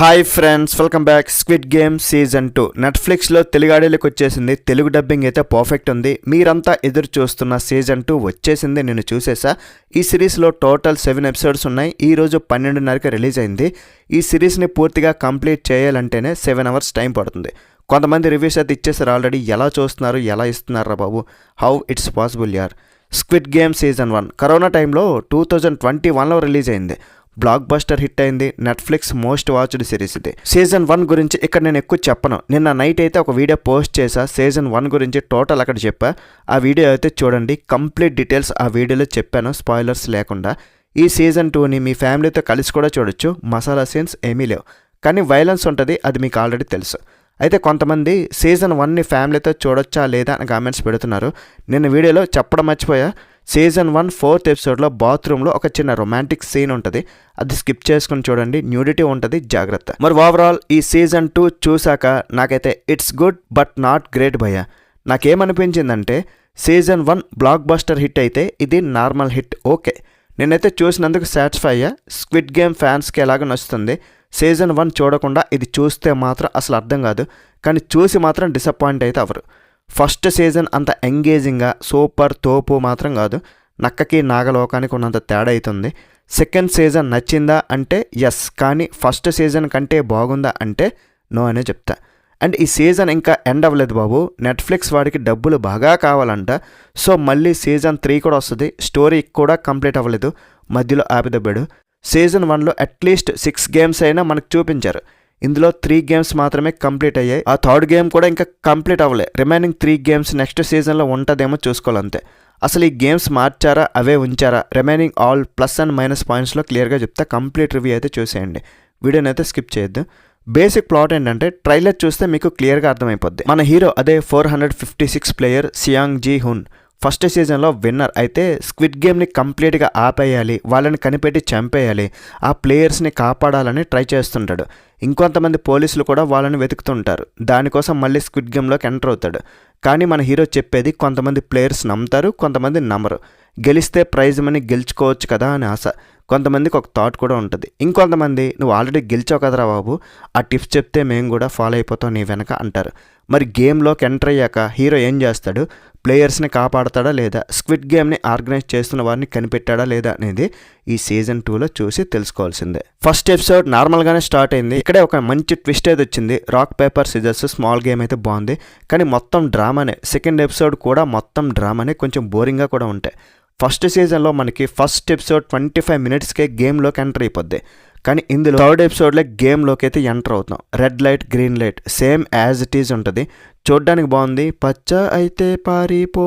Hi friends, welcome back. Squid game season 2 నెట్ఫ్లిక్స్లో తెలుగాడేలకు వచ్చేసింది. Telugu dubbing అయితే పర్ఫెక్ట్ ఉంది. మీరంతా ఎదురు చూస్తున్న సీజన్ 2 వచ్చేసింది. నేను చూసేసా. ఈ సిరీస్లో టోటల్ 7 ఎపిసోడ్స్ ఉన్నాయి. ఈరోజు 12:30కి రిలీజ్ అయింది. ఈ సిరీస్ని పూర్తిగా కంప్లీట్ చేయాలంటేనే 7 అవర్స్ టైం పడుతుంది. కొంతమంది రివ్యూస్ అయితే ఇచ్చేసారు ఆల్రెడీ. ఎలా చూస్తున్నారు, ఎలా ఇస్తున్నారా బాబు, హౌ ఇట్స్ పాసిబుల్ యార్. స్క్విడ్ గేమ్ సీజన్ 1 కరోనా టైంలో 2021లో రిలీజ్ అయింది. బ్లాక్ బస్టర్ హిట్ అయింది. నెట్ఫ్లిక్స్ మోస్ట్ వాచ్డ్ సిరీస్ ఇది. సీజన్ 1 గురించి ఇక్కడ నేను ఎక్కువ చెప్పను. నిన్న నైట్ అయితే ఒక వీడియో పోస్ట్ చేశా సీజన్ 1 గురించి టోటల్ అక్కడ చెప్పా. ఆ వీడియో అయితే చూడండి. కంప్లీట్ డీటెయిల్స్ ఆ వీడియోలో చెప్పాను, స్పాయిలర్స్ లేకుండా. ఈ సీజన్ 2ని మీ ఫ్యామిలీతో కలిసి కూడా చూడొచ్చు. మసాలా సీన్స్ ఏమీ లేవు, కానీ వైలెన్స్ ఉంటుంది, అది మీకు ఆల్రెడీ తెలుసు. అయితే కొంతమంది సీజన్ 1ని ఫ్యామిలీతో చూడొచ్చా లేదా అని కామెంట్స్ పెడుతున్నారు. నేను వీడియోలో చెప్పడం మర్చిపోయా. సీజన్ 1 4th ఎపిసోడ్లో బాత్రూంలో ఒక చిన్న రొమాంటిక్ సీన్ ఉంటుంది. అది స్కిప్ చేసుకుని చూడండి. న్యూడిటీ ఉంటుంది, జాగ్రత్త. మరి ఓవరాల్ ఈ సీజన్ 2 చూశాక నాకైతే it's good but not great భయ్యా. నాకేమనిపించిందంటే సీజన్ 1 బ్లాక్ బస్టర్ హిట్ అయితే ఇది నార్మల్ హిట్. ఓకే, నేనైతే చూసినందుకు సాటిస్ఫై అయ్యా. స్క్విడ్ గేమ్ ఫ్యాన్స్కి ఎలాగో నచ్చుతుంది. సీజన్ 1 చూడకుండా ఇది చూస్తే మాత్రం అసలు అర్థం కాదు, కానీ చూసి మాత్రం డిసప్పాయింట్ అయితే అవ్వరు. ఫస్ట్ సీజన్ అంత ఎంగేజింగ్గా సూపర్ తోపు మాత్రం కాదు. నక్కకి నాగలోకానికి ఉన్నంత తేడా అవుతుంది. సెకండ్ సీజన్ నచ్చిందా అంటే ఎస్, కానీ ఫస్ట్ సీజన్ కంటే బాగుందా అంటే నో అనే చెప్తా. అండ్ ఈ సీజన్ ఇంకా ఎండ్ అవ్వలేదు బాబు. నెట్ఫ్లిక్స్ వాడికి డబ్బులు బాగా కావాలంట. సో మళ్ళీ సీజన్ 3 కూడా వస్తుంది. స్టోరీ కూడా కంప్లీట్ అవ్వలేదు, మధ్యలో ఆపిదబ్బాడు. సీజన్ 1లో అట్లీస్ట్ 6 గేమ్స్ అయినా మనకు చూపించారు. ఇందులో 3 గేమ్స్ మాత్రమే కంప్లీట్ అయ్యాయి. ఆ థర్డ్ గేమ్ కూడా ఇంకా కంప్లీట్ అవ్వలే. రిమైనింగ్ 3 గేమ్స్ నెక్స్ట్ సీజన్లో ఉంటుందేమో చూసుకోవాలంతే. అసలు ఈ గేమ్స్ మార్చారా, అవే ఉంచారా, remaining all plus and minus పాయింట్స్లో క్లియర్గా చెప్తా. కంప్లీట్ రివ్యూ అయితే చూసేయండి. వీడియోని అయితే స్కిప్ చేయొద్దు. బేసిక్ ప్లాట్ ఏంటంటే ట్రైలర్ చూస్తే మీకు క్లియర్గా అర్థమైపోద్ది. మన హీరో అదే 456 ప్లేయర్ సియాంగ్ జీ హున్. ఫస్ట్ సీజన్లో విన్నర్ అయితే స్క్విడ్ గేమ్ని కంప్లీట్గా ఆపేయాలి, వాళ్ళని కనిపెట్టి చంపేయాలి, ఆ ప్లేయర్స్ని కాపాడాలని ట్రై చేస్తుంటాడు. ఇంకొంతమంది పోలీసులు కూడా వాళ్ళని వెతుకుతుంటారు. దానికోసం మళ్ళీ స్క్విడ్ గేమ్లోకి ఎంటర్ అవుతాడు. కానీ మన హీరో చెప్పేది కొంతమంది ప్లేయర్స్ నమ్ముతారు, కొంతమంది నమ్మరు. గెలిస్తే ప్రైజ్ మనీ గెలుచుకోవచ్చు కదా అని ఆశ. కొంతమందికి ఒక థాట్ కూడా ఉంటుంది. ఇంకొంతమంది నువ్వు ఆల్రెడీ గెలిచావు కదరా బాబు, ఆ టిప్స్ చెప్తే మేము కూడా ఫాలో అయిపోతాం నీ వెనక అంటారు. మరి గేమ్లోకి ఎంటర్ అయ్యాక హీరో ఏం చేస్తాడు? ప్లేయర్స్ని కాపాడతాడా లేదా, స్క్విడ్ గేమ్ని ఆర్గనైజ్ చేస్తున్న వారిని కనిపెట్టాడా లేదా అనేది ఈ సీజన్ 2లో చూసి తెలుసుకోవాల్సిందే. ఫస్ట్ ఎపిసోడ్ నార్మల్గానే స్టార్ట్ అయింది. ఇక్కడే ఒక మంచి ట్విస్ట్ అయితే వచ్చింది. Rock paper scissors small game అయితే బాగుంది, కానీ మొత్తం డ్రామానే. సెకండ్ ఎపిసోడ్ కూడా మొత్తం డ్రామానే, కొంచెం బోరింగ్గా కూడా ఉంటాయి. ఫస్ట్ సీజన్లో మనకి ఫస్ట్ ఎపిసోడ్ 25 minutesకే గేమ్లోకి ఎంటర్ అయిపోద్ది. కానీ ఇందులో థర్డ్ ఎపిసోడ్లో గేమ్లోకి అయితే ఎంటర్ అవుతాం. Red light, green light same as it is ఉంటుంది. చూడ్డానికి బాగుంది. పచ్చ అయితే పారిపో,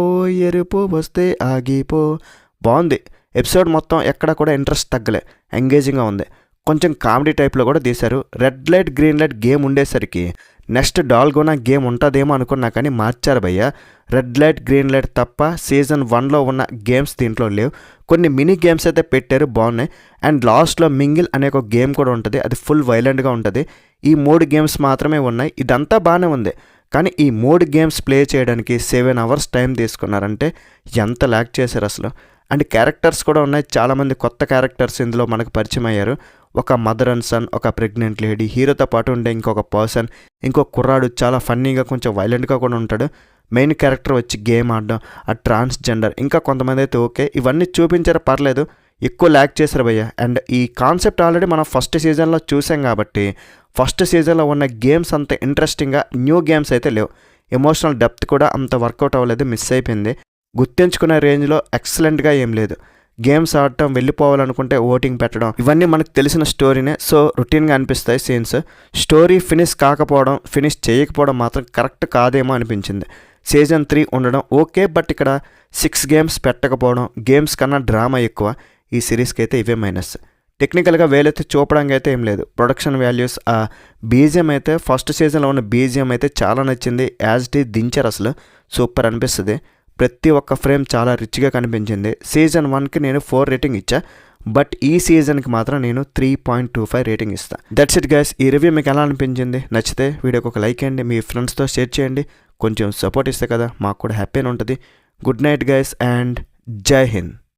ఎరుపు వస్తే ఆగిపో. బాగుంది. ఎపిసోడ్ మొత్తం ఎక్కడ కూడా ఇంట్రెస్ట్ తగ్గలే, ఎంగేజింగ్గా ఉంది. కొంచెం కామెడీ టైప్లో కూడా తీశారు. Red light, green light game ఉండేసరికి నెక్స్ట్ డాల్గోనా గేమ్ ఉంటుందేమో అనుకున్నా, కానీ మార్చారు భయ్య. రెడ్ లైట్, గ్రీన్ లైట్ తప్ప సీజన్ 1లో ఉన్న గేమ్స్ దీంట్లో లేవు. కొన్ని మినీ గేమ్స్ అయితే పెట్టారు, బాగున్నాయి. అండ్ లాస్ట్లో మింగిల్ అనే ఒక గేమ్ కూడా ఉంటుంది. అది ఫుల్ వైలెంట్గా ఉంటుంది. ఈ 3 గేమ్స్ మాత్రమే ఉన్నాయి. ఇదంతా బాగానే ఉంది, కానీ ఈ 3 గేమ్స్ ప్లే చేయడానికి 7 hours టైం తీసుకున్నారంటే ఎంత ల్యాక్ చేశారు అసలు. అండ్ క్యారెక్టర్స్ కూడా ఉన్నాయి. చాలామంది కొత్త క్యారెక్టర్స్ ఇందులో మనకు పరిచయం అయ్యారు. ఒక మదర్ అండ్ సన్, ఒక ప్రెగ్నెంట్ లేడీ, హీరోతో పాటు ఉండే ఇంకొక పర్సన్, ఇంకొక కుర్రాడు చాలా ఫన్నీగా కొంచెం వైలెంట్గా కూడా ఉంటాడు. మెయిన్ క్యారెక్టర్ వచ్చి గేమ్ ఆడడం, ఆ ట్రాన్స్జెండర్, ఇంకా కొంతమంది అయితే ఓకే. ఇవన్నీ చూపించారు, పర్లేదు. ఎక్కువ ల్యాక్ చేశారు భయ్య. అండ్ ఈ కాన్సెప్ట్ ఆల్రెడీ మనం ఫస్ట్ సీజన్లో చూసాం కాబట్టి ఫస్ట్ సీజన్లో ఉన్న గేమ్స్ అంత ఇంట్రెస్టింగ్గా న్యూ గేమ్స్ అయితే లేవు. ఎమోషనల్ డెప్త్ కూడా అంత వర్కౌట్ అవ్వలేదు, మిస్ అయిపోయింది. గుర్తించుకునే రేంజ్లో ఎక్సలెంట్గా ఏం లేదు. గేమ్స్ ఆడటం, వెళ్ళిపోవాలనుకుంటే ఓటింగ్ పెట్టడం, ఇవన్నీ మనకు తెలిసిన స్టోరీనే. సో రొటీన్గా అనిపిస్తాయి సీన్స్. స్టోరీ ఫినిష్ కాకపోవడం, ఫినిష్ చేయకపోవడం మాత్రం కరెక్ట్ కాదేమో అనిపించింది. సీజన్ 3 ఉండడం ఓకే, బట్ ఇక్కడ 6 గేమ్స్ పెట్టకపోవడం, గేమ్స్ కన్నా డ్రామా ఎక్కువ. ఈ సిరీస్కి అయితే ఇవే మైనస్. టెక్నికల్గా వేలైతే చూపడానికి అయితే ఏం లేదు. ప్రొడక్షన్ వాల్యూస్, ఆ బీజిఎం అయితే ఫస్ట్ సీజన్లో ఉన్న బీజిఎం అయితే చాలా నచ్చింది. యాజ్ ఇట్ ఈజ్ దించారు, అసలు సూపర్ అనిపిస్తుంది. ప్రతి ఒక్క ఫ్రేమ్ చాలా రిచ్గా కనిపించింది. సీజన్ 1కి నేను 4 రేటింగ్ ఇచ్చా, బట్ ఈ సీజన్కి మాత్రం నేను 3.25 రేటింగ్ ఇస్తాను. That's it guys. ఈ రివ్యూ మీకు ఎలా అనిపించింది? నచ్చితే వీడియోకి ఒక లైక్ చేయండి, మీ ఫ్రెండ్స్తో షేర్ చేయండి. కొంచెం సపోర్ట్ ఇస్తే కదా మాకు కూడా హ్యాపీగా ఉంటుంది. గుడ్ నైట్ గైస్ అండ్ జై హింద్.